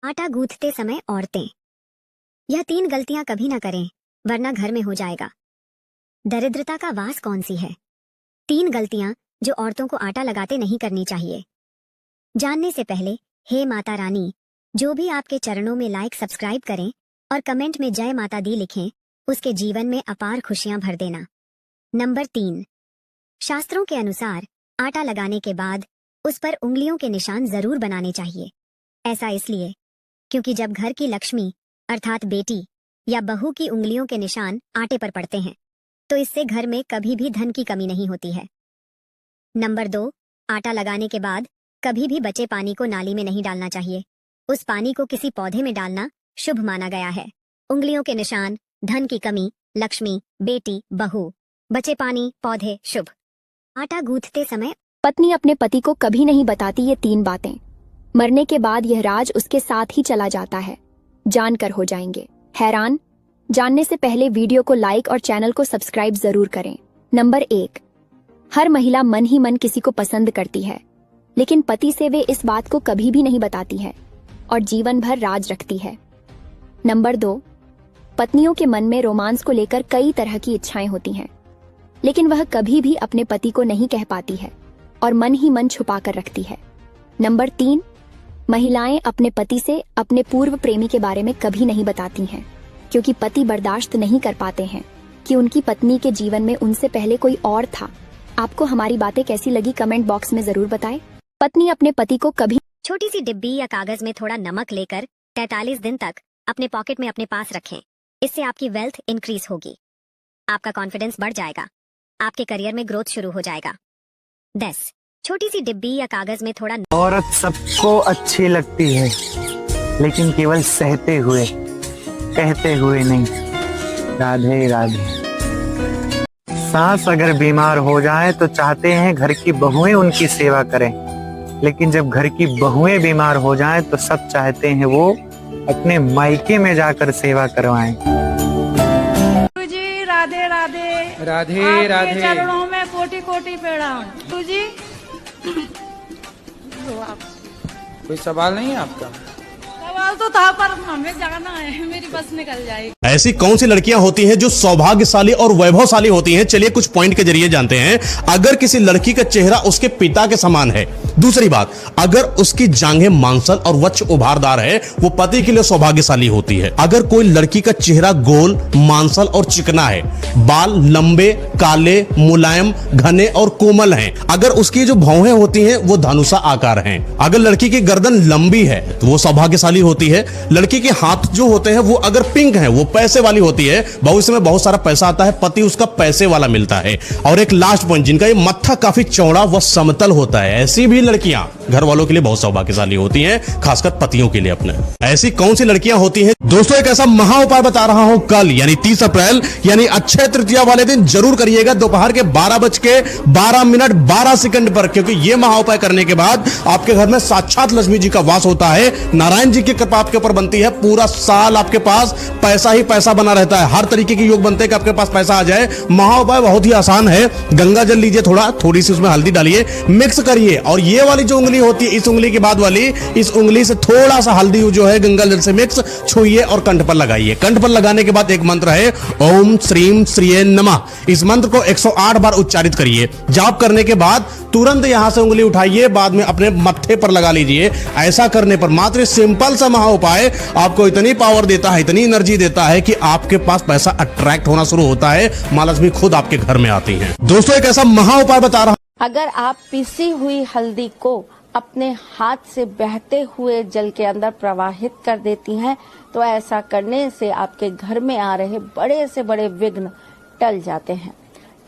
आटा गूंथते समय औरतें, यह 3 गलतियां कभी ना करें वरना घर में हो जाएगा। दरिद्रता का वास कौन सी है? 3 गलतियां जो औरतों को आटा लगाते नहीं करनी चाहिए। जानने से पहले हे माता रानी, जो भी आपके चरणों में लाइक सब्सक्राइब करें और कमेंट में जय माता दी लिखें, उसके जीवन में अपार खुशियां भर देना। नंबर 3, शास्त्रों के अनुसार आटा लगाने के बाद उस पर उंगलियों के निशान जरूर बनाने चाहिए। ऐसा इसलिए क्योंकि जब घर की लक्ष्मी अर्थात बेटी या बहू की उंगलियों के निशान आटे पर पड़ते हैं तो इससे घर में कभी भी धन की कमी नहीं होती है। नंबर 2, आटा लगाने के बाद कभी भी बचे पानी को नाली में नहीं डालना चाहिए। उस पानी को किसी पौधे में डालना शुभ माना गया है। उंगलियों के निशान, धन की कमी, लक्ष्मी, बेटी, बहू, बचे पानी, पौधे, शुभ। आटा गूंथते समय पत्नी अपने पति को कभी नहीं बताती ये 3 बातें। मरने के बाद यह राज उसके साथ ही चला जाता है। जानकर हो जाएंगे हैरान। जानने से पहले वीडियो को लाइक और चैनल को सब्सक्राइब जरूर करें। नंबर 1, हर महिला मन ही मन किसी को पसंद करती है, लेकिन पति से वे इस बात को कभी भी नहीं बताती है और जीवन भर राज रखती है। नंबर 2, पत्नियों के मन में रोमांस को लेकर कई तरह की इच्छाएं होती हैं, लेकिन वह कभी भी अपने पति को नहीं कह पाती है और मन ही मन छुपा कर रखती है। नंबर 3, महिलाएं अपने पति से अपने पूर्व प्रेमी के बारे में कभी नहीं बताती हैं, क्योंकि पति बर्दाश्त नहीं कर पाते हैं कि उनकी पत्नी के जीवन में उनसे पहले कोई और था। आपको हमारी बातें कैसी लगी कमेंट बॉक्स में जरूर बताएं। पत्नी अपने पति को कभी छोटी सी डिब्बी या कागज में थोड़ा नमक लेकर 43 दिन तक अपने पॉकेट में अपने पास रखें। इससे आपकी वेल्थ इंक्रीज होगी, आपका कॉन्फिडेंस बढ़ जाएगा, आपके करियर में ग्रोथ शुरू हो जाएगा। 10, छोटी सी डिब्बी या कागज में थोड़ा औरत सबको अच्छी लगती है, लेकिन केवल सहते हुए, कहते हुए नहीं। राधे राधे। सास अगर बीमार हो जाए तो चाहते हैं घर की बहुएं उनकी सेवा करें, लेकिन जब घर की बहुएं बीमार हो जाएं तो सब चाहते हैं वो अपने मायके में जाकर सेवा करवाएं। जी राधे राधे। राधे राधे। चरणों में कोटि कोटि प्रणाम। तू जी कोई सवाल नहीं है आपका? सवाल तो था पर हमें जाना है, मेरी बस निकल जाएगी। ऐसी कौन सी लड़कियां होती हैं जो सौभाग्यशाली और वैभवशाली होती हैं? चलिए कुछ पॉइंट के जरिए जानते हैं। अगर किसी लड़की का चेहरा उसके पिता के समान है। दूसरी बात, अगर उसकी जांघें मांसल और वक्ष उभारदार है, वो पति के लिए सौभाग्यशाली होती है। अगर कोई लड़की का चेहरा गोल, मांसल और चिकना है, बाल लंबे, काले, मुलायम, घने और कोमल हैं, अगर उसकी जो भौहें होती हैं वो धनुषा आकार हैं, अगर लड़की की गर्दन लंबी है तो वो सौभाग्यशाली होती है। लड़की के हाथ जो होते हैं वो अगर पिंक है वो पैसे वाली होती है, भविष्य में बहुत सारा पैसा आता है, पति उसका पैसे वाला मिलता है। और एक लास्ट पॉइंट, जिनका ये मत्था काफी चौड़ा व समतल होता है, ऐसी भी लड़कियां घर वालों के लिए बहुत सौभाग्यशाली होती हैं, खासकर पतियों के लिए अपने। ऐसी कौन सी लड़कियां होती हैं? दोस्तों एक ऐसा महा उपाय बता रहा हूं, कल यानी 30 अप्रैल यानी अक्षय तृतीया वाले दिन जरूर करिएगा, दोपहर के 12:12 पर, क्योंकि यह महा उपाय करने के बाद आपके घर में साक्षात लक्ष्मी जी का वास होता है, नारायण जी की कृपा आपके ऊपर बनती है, पूरा साल आपके पास पैसा ही पैसा बना रहता है। हर तरीके के योग बनते हैं कि आपके पास पैसा आ जाए। महा उपाय बहुत ही आसान है। गंगा जल लीजिए, थोड़ी सी उसमें हल्दी डालिए, मिक्स करिए, और ये वाली जो उंगली होती है, इस उंगली के बाद वाली, इस उंगली से थोड़ा सा हल्दी जो है गंगा जल से मिक्स छुइए और कंठ पर लगाइए। कंठ पर लगाने के बाद एक मंत्र है, ओम श्रीम श्रीये नमः। इस मंत्र को 108 बार उच्चारित करिए। जाप करने के बाद तुरंत यहां से उंगली उठाइए, बाद में अपने मत्थे पर लगा लीजिए। ऐसा करने पर मात्र सिंपल सा महा उपाय आपको इतनी पावर देता है, इतनी एनर्जी देता है कि आपके पास पैसा अट्रैक्ट होना शुरू होता है, माँ लक्ष्मी खुद आपके घर में आती है। दोस्तों एक ऐसा महा उपाय बता रहा हूं। अगर आप पिसी हुई हल्दी को अपने हाथ से बहते हुए जल के अंदर प्रवाहित कर देती हैं, तो ऐसा करने से आपके घर में आ रहे बड़े से बड़े विघ्न टल जाते हैं।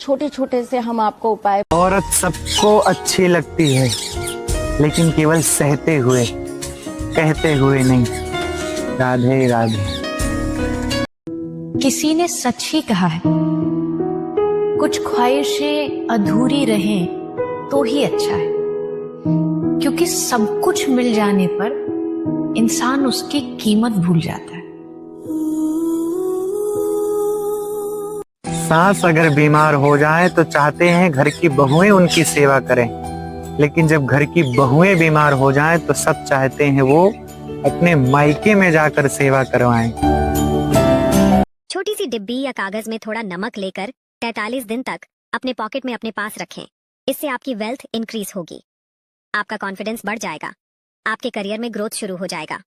छोटे छोटे से हम आपको उपाय। औरत सबको अच्छी लगती है, लेकिन केवल सहते हुए, कहते हुए नहीं। राधे राधे। किसी ने सच ही कहा है, कुछ ख्वाहिशें अधूरी रहें तो ही अच्छा है, क्योंकि सब कुछ मिल जाने पर इंसान उसकी कीमत भूल जाता है। सास अगर बीमार हो जाए तो चाहते हैं घर की बहुएं उनकी सेवा करें, लेकिन जब घर की बहुएं बीमार हो जाएं तो सब चाहते हैं वो अपने मायके में जाकर सेवा करवाएं। छोटी सी डिब्बी या कागज में थोड़ा नमक लेकर 43 दिन तक अपने पॉकेट में अपने पास रखें। इससे आपकी वेल्थ इंक्रीज होगी, आपका कॉन्फिडेंस बढ़ जाएगा, आपके करियर में ग्रोथ शुरू हो जाएगा।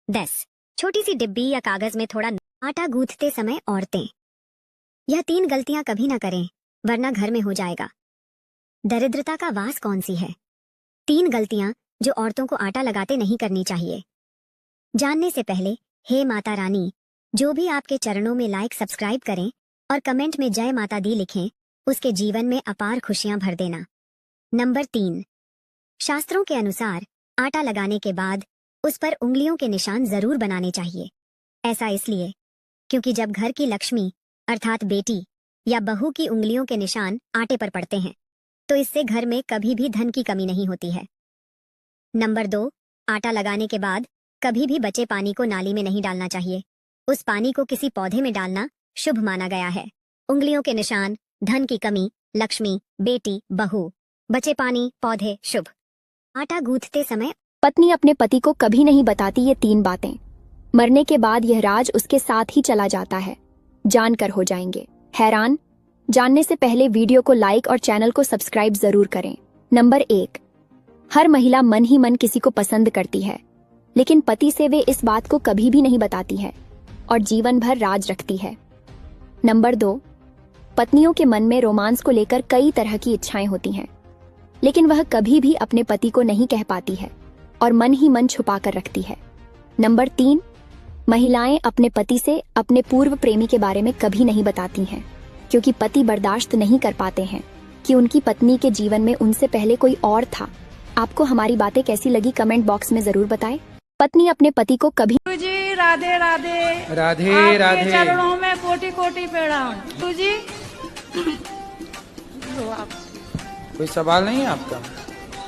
10 छोटी सी डिब्बी या कागज में थोड़ा आटा गूंथते समय औरतें यह 3 गलतियां कभी ना करें, वरना घर में हो जाएगा। दरिद्रता का वास कौन सी है? 3 गलतियां जो औरतों को आटा लगाते नहीं करनी चाहिए। जानने से पहले हे माता रानी, जो भी आपके चरणों में लाइक सब्सक्राइब करें और कमेंट में जय माता दी लिखें, उसके जीवन में अपार खुशियां भर देना। नंबर 3 शास्त्रों के अनुसार आटा लगाने के बाद उस पर उंगलियों के निशान जरूर बनाने चाहिए। ऐसा इसलिए क्योंकि जब घर की लक्ष्मी अर्थात बेटी या बहू की उंगलियों के निशान आटे पर पड़ते हैं तो इससे घर में कभी भी धन की कमी नहीं होती है। नंबर 2 आटा लगाने के बाद कभी भी बचे पानी को नाली में नहीं डालना चाहिए। उस पानी को किसी पौधे में डालना शुभ माना गया है। उंगलियों के निशान, धन की कमी, लक्ष्मी, बेटी, बहू, बचे पानी, पौधे, शुभ। आटा गूंथते समय पत्नी अपने पति को कभी नहीं बताती ये 3 बातें। मरने के बाद यह राज उसके साथ ही चला जाता है। जानकर हो जाएंगे हैरान। जानने से पहले वीडियो को लाइक और चैनल को सब्सक्राइब जरूर करें। नंबर 1 हर महिला मन ही मन किसी को पसंद करती है, लेकिन पति से वे इस बात को कभी भी नहीं बताती है और जीवन भर राज रखती है। नंबर 2 पत्नियों के मन में रोमांस को लेकर कई तरह की इच्छाएं होती हैं, लेकिन वह कभी भी अपने पति को नहीं कह पाती है और मन ही मन छुपा कर रखती है। नंबर 3 महिलाएं अपने पति से अपने पूर्व प्रेमी के बारे में कभी नहीं बताती हैं, क्योंकि पति बर्दाश्त नहीं कर पाते हैं कि उनकी पत्नी के जीवन में उनसे पहले कोई और था। आपको हमारी बातें कैसी लगी कमेंट बॉक्स में जरूर बताएं। पत्नी अपने पति को कभी गुरु जी राधे राधे। राधे आपके राधे। चरणों में कोटि कोटि प्रणाम। गुरु जी कोई सवाल नहीं है आपका?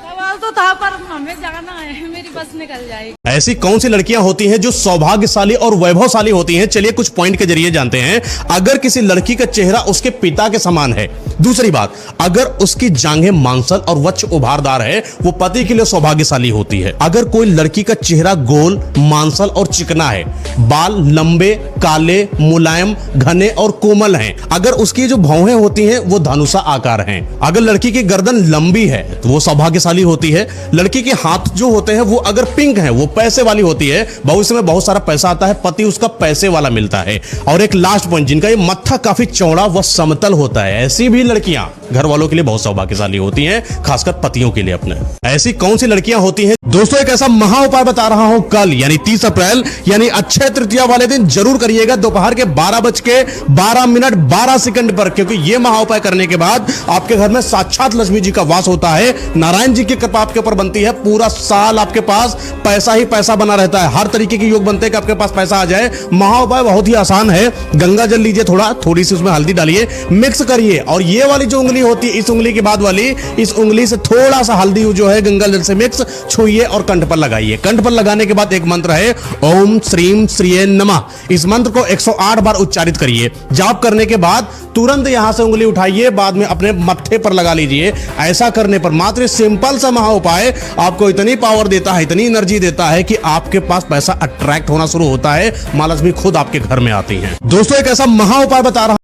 सवाल तो था पर हमें जाना है, मेरी बस निकल जाएगी। ऐसी कौन सी लड़कियां होती हैं जो सौभाग्यशाली और वैभवशाली होती हैं? चलिए कुछ पॉइंट के जरिए जानते हैं। अगर किसी लड़की का चेहरा उसके पिता के समान है। दूसरी बात, अगर उसकी जांघें मांसल और वक्ष उभारदार है, वो पति के लिए सौभाग्यशाली होती है। अगर कोई लड़की का चेहरा गोल, मांसल और चिकना है, बाल लंबे, काले, मुलायम, घने और कोमल हैं, अगर उसकी जो भौहें होती हैं वो धनुषा आकार हैं, अगर लड़की की गर्दन लंबी है तो वो सौभाग्यशाली होती है। लड़की के हाथ जो होते हैं वो अगर पिंक है वो पैसे वाली होती है, भविष्य में बहुत सारा पैसा आता है, पति उसका पैसे वाला मिलता है। और एक लास्ट पॉइंट, जिनका ये मत्था काफी चौड़ा व समतल होता है, ऐसी भी लड़कियां घर वालों के लिए बहुत सौभाग्यशाली होती हैं, खासकर पतियों के लिए अपने। ऐसी कौन सी लड़कियां होती हैं? दोस्तों एक ऐसा महा उपाय बता रहा हूं, कल यानी 30 अप्रैल यानी अक्षय तृतीया वाले दिन जरूर करिएगा, दोपहर के 12:12 पर, क्योंकि यह महा उपाय करने के बाद आपके घर में साक्षात लक्ष्मी जी का वास होता है, नारायण जी की कृपा आपके ऊपर बनती है, पूरा साल आपके पास पैसा ही पैसा बना रहता है। हर तरीके के योग बनते हैं कि आपके पास पैसा आ जाए। महा उपाय बहुत ही आसान है। गंगा जल लीजिए, थोड़ी सी उसमें हल्दी डालिए, मिक्स करिए और ये वाली जो उंगली होती है, इस उंगली के बाद वाली, इस उंगली से थोड़ा सा हल्दी जो है गंगा जल से मिक्स छुइए और कंठ पर लगाइए। कंठ पर लगाने के बाद एक मंत्र है ओम श्रीम श्रीये नमः। इस मंत्र को 108 बार उच्चारित करिए। जाप करने के बाद तुरंत यहां से उंगली उठाइए, बाद में अपने मत्थे पर लगा लीजिए। ऐसा करने पर मात्र सिंपल सा महा उपाय आपको इतनी पावर देता है, इतनी एनर्जी देता है कि आपके पास पैसा अट्रैक्ट होना शुरू होता है, माँ लक्ष्मी खुद आपके घर में आती है। दोस्तों एक ऐसा महा उपाय बता रहा